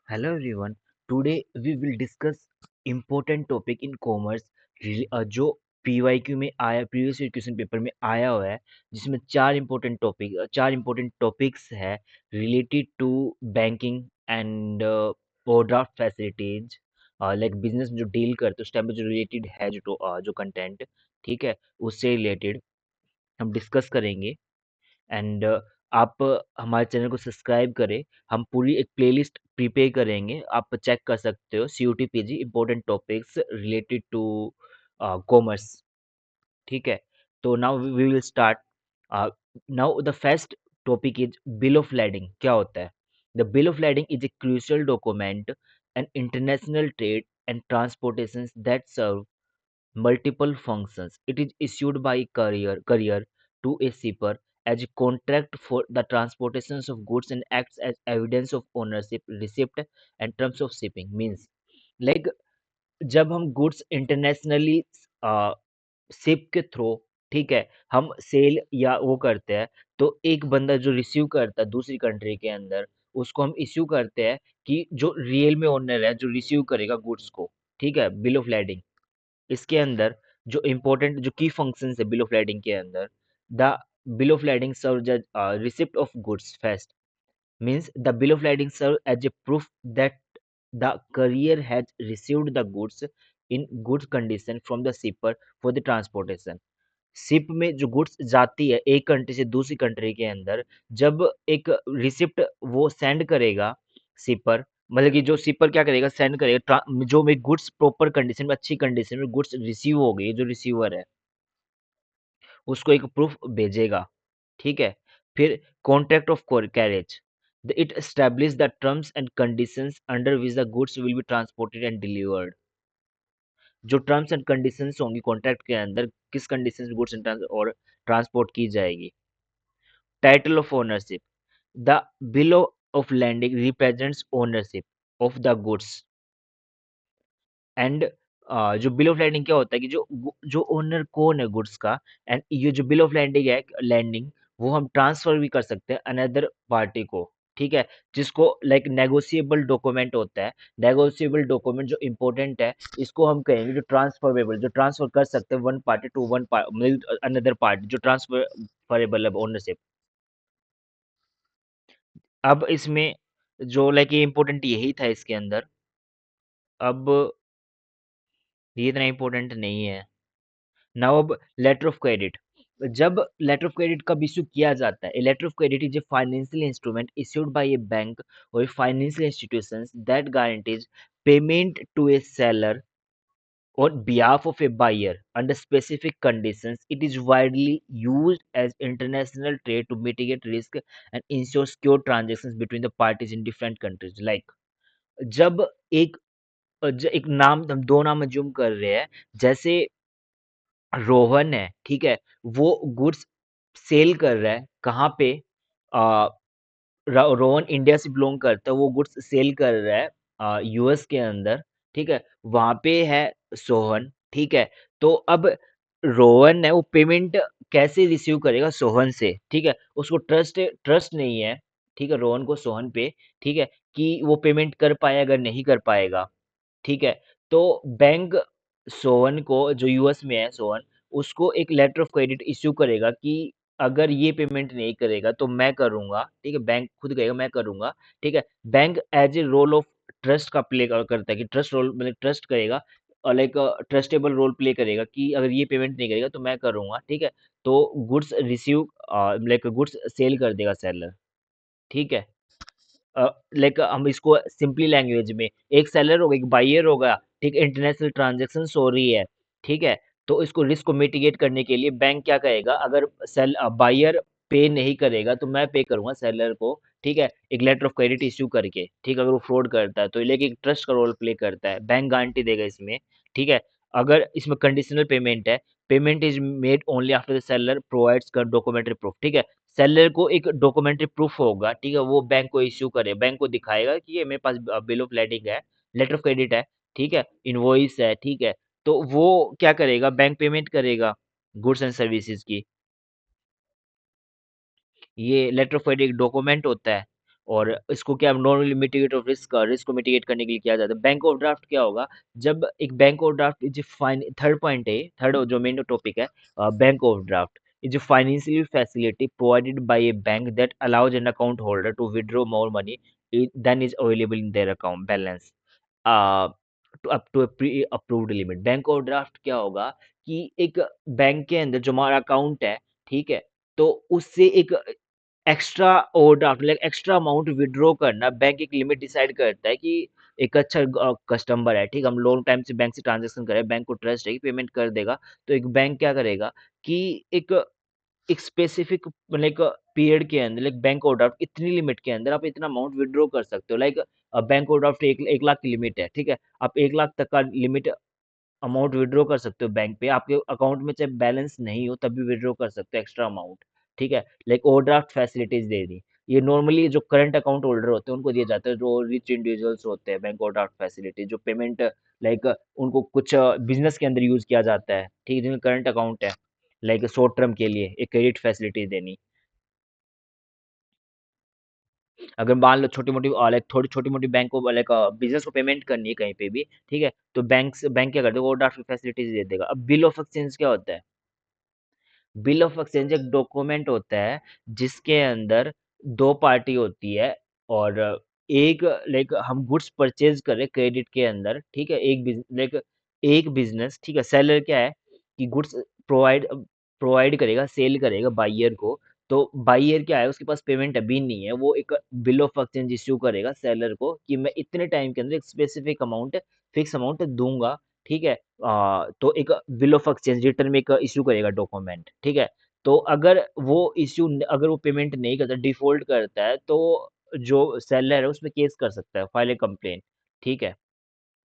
Hello everyone. Today we will discuss important topic in commerce जो PYQ में आया previous year question paper में आया हुआ है जिसमें चार इंपॉर्टेंट टॉपिक्स है related to banking and overdraft facilities like business जो डील करते उस टाइम पे जो रिलेटेड है जो कंटेंट ठीक है उससे रिलेटेड हम डिस्कस करेंगे एंड आप हमारे चैनल को सब्सक्राइब करें। हम पूरी एक प्लेलिस्ट प्रिपेयर करेंगे, आप चेक कर सकते हो CUTPG important topics related to commerce. ठीक है, तो now we will start. Now the first topic is bill of lading। क्या होता है? The bill of lading is a crucial document and international trade and transportation that serve multiple functions. It is issued by courier to a shipper as a contract for the transportation of goods and acts as evidence of ownership, receipt and terms of shipping. Means like जब हम goods internationally ship के through ठीक है हम cell या वो करते हैं तो एक बंदा जो रिसीव करता है दूसरी कंट्री के अंदर उसको हम इश्यू करते हैं कि जो रियल में ओनर है जो रिसीव करेगा गुड्स को ठीक है बिल ऑफ लैडिंग इसके अंदर जो इम्पोर्टेंट जो की फंक्शंस है बिल ऑफ लाइडिंग के अंदर the bill of lading serve as receipt of goods first means the bill of lading serve as a proof that the courier has received the goods in good condition from the shipper for the transportation। Ship में जो goods जाती है एक country से दूसरी country के अंदर जब एक रिसिप्ट वो सेंड करेगा शिपर मतलब कि जो शिपर क्या करेगा सेंड करेगा जो में गुड्स प्रॉपर कंडीशन में अच्छी कंडीशन में गुड्स रिसीव हो गई जो रिसीवर है उसको एक प्रूफ भेजेगा ठीक है। फिर contract of carriage it establish the terms and conditions under which the goods will be transported and delivered. जो टर्म्स एंड कंडीशंस होंगी कॉन्ट्रैक्ट के अंदर किस कंडीशन में गुड्स और ट्रांसपोर्ट की जाएगी। Title of ownership the bill of landing represents ownership of the goods and जो बिल ऑफ लैंडिंग क्या होता है कि जो ओनर कौन है गुड्स का एंड ये जो बिल ऑफ लैंडिंग है लैंडिंग वो हम ट्रांसफर भी कर सकते हैं अनदर पार्टी को ठीक है जिसको लाइक नेगोशिएबल डॉक्यूमेंट होता है। नेगोशिएबल डॉक्यूमेंट जो इंपॉर्टेंट है इसको हम कहेंगे जो ट्रांसफरेबल जो ट्रांसफर कर सकते हैं one party to one another party जो ट्रांसफरेबल है ओनरशिप। अब इसमें जो लाइक ये इम्पोर्टेंट यही था इसके अंदर। अब ये इतना इम्पोर्टेंट नहीं है। नाउ अब लेटर ऑफ क्रेडिट जब लेटर ऑफ क्रेडिट कब इश्यू किया जाता है letter of credit is a financial instrument issued by a bank और financial institutions that guarantees payment to a seller on behalf of a buyer under specific conditions. It is widely used as international trade to mitigate risk and ensure secure transactions between the parties in different countries like जब एक एक नाम हम दो नाम assume कर रहे हैं जैसे रोहन है ठीक है वो गुड्स सेल कर रहा है कहाँ पे आ, रोहन इंडिया से बिलोंग करता है वो गुड्स सेल कर रहा है यूएस के अंदर ठीक है वहां पे है सोहन ठीक है। तो अब रोहन है वो पेमेंट कैसे रिसीव करेगा सोहन से ठीक है उसको ट्रस्ट ट्रस्ट नहीं है ठीक है रोहन को सोहन पे ठीक है कि वो पेमेंट कर पाएगा अगर नहीं कर पाएगा ठीक है। तो बैंक सोहन को जो यूएस में है सोहन उसको एक लेटर ऑफ क्रेडिट इश्यू करेगा कि अगर ये पेमेंट नहीं करेगा तो मैं करूंगा ठीक है बैंक खुद कहेगा मैं करूंगा ठीक है। Bank as a role of trust का प्ले करता है कि ट्रस्ट रोल मतलब ट्रस्ट करेगा और लाइक ट्रस्टेबल रोल प्ले करेगा कि अगर ये पेमेंट नहीं करेगा तो मैं करूंगा ठीक है। तो goods receive like goods sell कर देगा सेलर ठीक है। लाइक हम इसको सिंपली लैंग्वेज में एक सेलर होगा एक बायर होगा ठीक इंटरनेशनल ट्रांजेक्शन हो रही है ठीक है। तो इसको रिस्क को मिटिगेट करने के लिए बैंक क्या करेगा अगर बायर पे नहीं करेगा तो मैं पे करूंगा सेलर को ठीक है एक लेटर ऑफ क्रेडिट इश्यू करके ठीक है। अगर वो फ्रॉड करता है तो लेकिन एक ट्रस्ट का रोल प्ले करता है बैंक गारंटी देगा इसमें ठीक है। अगर इसमें कंडीशनल पेमेंट है payment is made only after the seller provides documentary proof ठीक है। सेलर को एक डॉक्यूमेंट्री प्रूफ होगा ठीक है वो बैंक को इश्यू करे बैंक को दिखाएगा कि ये मेरे पास बिल ऑफ लेडिंग है लेटर ऑफ क्रेडिट है ठीक है इनवॉइस है ठीक है। तो वो क्या करेगा बैंक पेमेंट करेगा गुड्स एंड सर्विसेज की। ये लेटर ऑफ क्रेडिट एक डॉक्यूमेंट होता है और इसको क्या नॉर्मली मिटिगेट ऑफ रिस्क को मिटिगेट करने के लिए किया जाता है। बैंक ओवरड्राफ्ट क्या होगा, जब एक बैंक ओवरड्राफ्ट जो फाइन थर्ड पॉइंट है, थर्ड जो मेन टॉपिक है bank overdraft is a financial facility provided by a bank that allows an account holder to withdraw more money than is available in their account balance up to pre approved limit. Bank overdraft क्या होगा कि एक bank के अंदर जो हमारा account है, ठीक है, तो उससे एक extra overdraft like extra amount withdraw करना, बैंक एक लिमिट डिसाइड करता है कि एक अच्छा कस्टमर है, ठीक है, हम लॉन्ग टाइम से बैंक से ट्रांजेक्शन कर रहे हैं, बैंक को ट्रस्ट है कि पेमेंट कर देगा, तो एक बैंक क्या करेगा कि एक एक स्पेसिफिक लाइक पीरियड के अंदर लाइक बैंक ओवरड्राफ्ट इतनी लिमिट के अंदर आप इतना अमाउंट विड्रॉ कर सकते हो। लाइक बैंक ओवरड्राफ्ट एक लाख की लिमिट है, ठीक है, आप 1 लाख तक का लिमिट अमाउंट विड्रॉ कर सकते हो बैंक पे, आपके अकाउंट में चाहे बैलेंस नहीं हो तब भी विड्रॉ कर सकते हो एक्स्ट्रा अमाउंट, ठीक है, लाइक ओवरड्राफ्ट फैसिलिटीज दे दी। ये नॉर्मली जो करंट अकाउंट होल्डर होते हैं उनको दिया जाता है, जो रिच इंडिविजुअल्स होते हैं, बैंक ओवरड्राफ्ट फैसिलिटी जो पेमेंट लाइक उनको कुछ बिजनेस के अंदर यूज किया जाता है, ठीक है, जिनका करंट अकाउंट है, लाइक शॉर्ट टर्म के लिए एक क्रेडिट फैसिलिटी देनी। अगर मान लो छोटी मोटी लाइक थोड़ी छोटी मोटी बैंक को लाइक बिजनेस को पेमेंट करनी है कहीं पे भी, ठीक है, तो बैंक क्या करते हैं, ओवरड्राफ्ट फैसिलिटीज दे देगा। अब बिल ऑफ एक्सचेंज क्या होता है, बिल ऑफ एक्सचेंज एक डॉक्यूमेंट होता है जिसके अंदर दो पार्टी होती है और एक लाइक हम गुड्स परचेज कर रहे क्रेडिट के अंदर, ठीक है, लाइक एक बिजनेस, ठीक है, सेलर क्या है कि गुड्स प्रोवाइड प्रोवाइड करेगा, सेल करेगा बाइयर को, तो बाइयर क्या है उसके पास पेमेंट अभी नहीं है, वो एक बिल ऑफ एक्सचेंज इश्यू करेगा सेलर को कि मैं इतने टाइम के अंदर एक स्पेसिफिक अमाउंट फिक्स अमाउंट दूंगा, ठीक है, तो एक बिल ऑफ एक्सचेंज रिटर्न में एक इश्यू करेगा डॉक्यूमेंट, ठीक है, तो अगर वो पेमेंट नहीं करता, डिफॉल्ट करता है, तो जो सेलर है उसमें केस कर सकता है, फाइल ए कंप्लेन, ठीक है।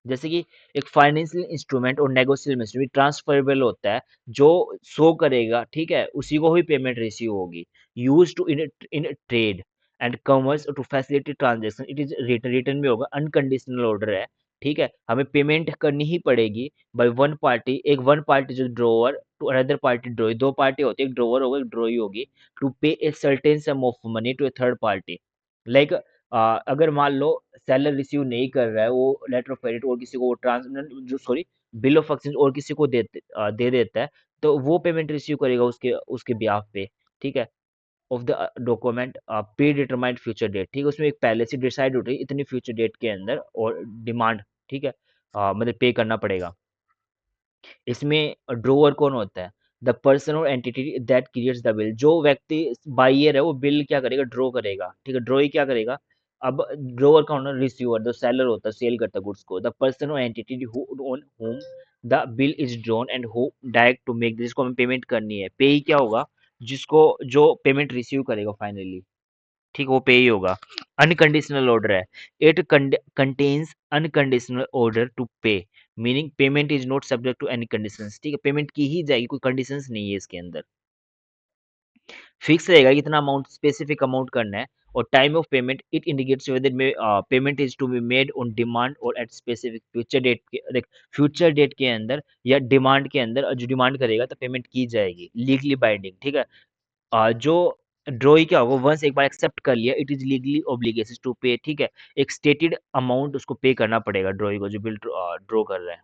जैसे कि एक फाइनेंशियल इंस्ट्रूमेंट और नेगोशिएबल इंस्ट्रूमेंट ट्रांसफरेबल होता है, जो शो करेगा, ठीक है, उसी को ही पेमेंट रिसीव होगी, use to in trade and commerce to facilitate transaction, it is return में होगा, अनकंडीशनल ऑर्डर है, ठीक है, हमें पेमेंट करनी ही पड़ेगी बाय वन पार्टी जो drawer to another party drawee, दो पार्टी होती है, एक ड्रोवर होगा एक ड्रॉई होगी, to pay a certain sum of money to a third party. Like अगर मान लो सेलर रिसीव नहीं कर रहा है वो लेटर ऑफ क्रेडिट और किसी को जो सॉरी बिल ऑफ एक्सचेंज और किसी को दे देता है, तो वो पेमेंट रिसीव करेगा उसके उसके बिहाफ पे, ठीक है, of the document pre determined future date, ठीक है, उसमें एक पहले से डिसाइड हो रही है इतनी फ्यूचर डेट के अंदर और डिमांड, ठीक है, मतलब पे करना पड़ेगा। इसमें ड्रोवर कौन होता है, द पर्सन और entity that creates the bill, जो व्यक्ति बाइयर है वो बिल क्या करेगा, ड्रॉ करेगा, ठीक है, ड्रॉई क्या करेगा। अब ड्रोवर का होना रिसीवर, जो सेलर होता है सेल करता है गुड्स को, द पर्सन और entity who on whom the bill is drawn and who direct to make, जिसको हमें पेमेंट करनी है, पे ही क्या होगा, जिसको जो पेमेंट रिसीव करेगा फाइनली, ठीक वो पे ही होगा। अनकंडीशनल ऑर्डर है, it contains unconditional order to pay, meaning payment is not subject to any conditions, ठीक है, पेमेंट की ही जाएगी, कोई कंडीशंस नहीं है इसके अंदर, फिक्स रहेगा कितना अमाउंट, स्पेसिफिक अमाउंट करना है, और time of payment it indicates whether payment is to be made on demand और एट स्पेसिफिक फ्यूचर डेट के, देख फ्यूचर डेट के अंदर या डिमांड के अंदर, जो डिमांड करेगा तो पेमेंट की जाएगी, लीगली बाइंडिंग, ठीक है। जो ड्रॉई क्या होगा, वंस एक बार एक्सेप्ट कर लिया it is legally obligation to pay, ठीक है, एक स्टेटेड अमाउंट उसको पे करना पड़ेगा ड्रॉई को, जो बिल ड्रॉ कर रहा है,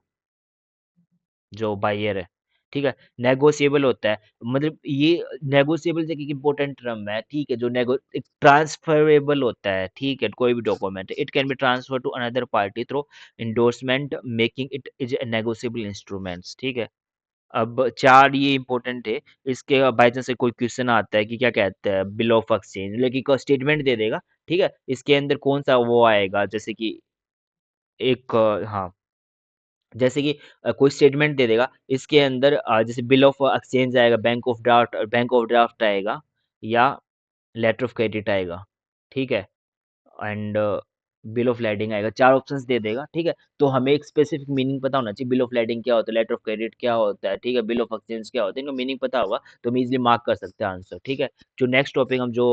जो बायर है, ठीक है। नेगोशिएबल होता है, मतलब ये नेगोशिएबल एक इंपॉर्टेंट टर्म है, ठीक है, जो एक ट्रांसफरेबल होता है, ठीक है, कोई भी document it can be transfer to another party through endorsement making it is negotiable instruments, ठीक है। अब 4 ये इम्पोर्टेंट है, इसके बाय चांस से कोई क्वेश्चन आता है कि क्या कहता है बिल ऑफ एक्सचेंज, लेकिन को स्टेटमेंट दे देगा, ठीक है, इसके अंदर कौन-सा वो आएगा, जैसे कि एक हाँ, जैसे कि कोई स्टेटमेंट दे देगा, इसके अंदर जैसे बिल ऑफ एक्सचेंज आएगा, बैंक ऑफ ड्राफ्ट आएगा या लेटर ऑफ क्रेडिट आएगा, ठीक है, एंड बिल ऑफ लेडिंग आएगा, 4 ऑप्शंस दे देगा, ठीक है। तो हमें एक स्पेसिफिक मीनिंग पता होना चाहिए, बिल ऑफ लेडिंग क्या होता है, लेटर ऑफ क्रेडिट क्या होता है, ठीक है, बिल ऑफ एक्सचेंज क्या होता है, इनका मीनिंग पता होगा तो हम इजीली मार्क कर सकते हैं आंसर, ठीक है। जो नेक्स्ट टॉपिक हम जो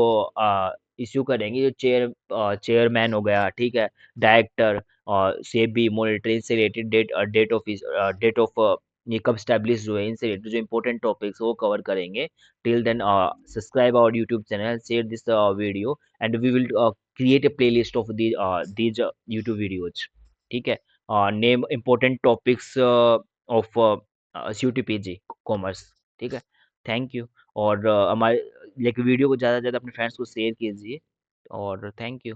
इश्यू करेंगे, जो चेयरमैन हो गया, ठीक है, डायरेक्टर और सेबी मॉनिटरिंग से रिलेटेड डेट ऑफ ये कब स्टैब्लिश हुए, इनसे रिलेटेड जो इंपॉर्टेंट टॉपिक्स वो कवर करेंगे। Till then subscribe our YouTube channel, share this video, and we will create a playlist of these YouTube videos. ठीक है, name important topics of CUTPG commerce. ठीक है, थैंक यू। और हमारे like video को ज़्यादा से ज़्यादा अपने फ्रेंड्स को शेयर कीजिए, और थैंक यू।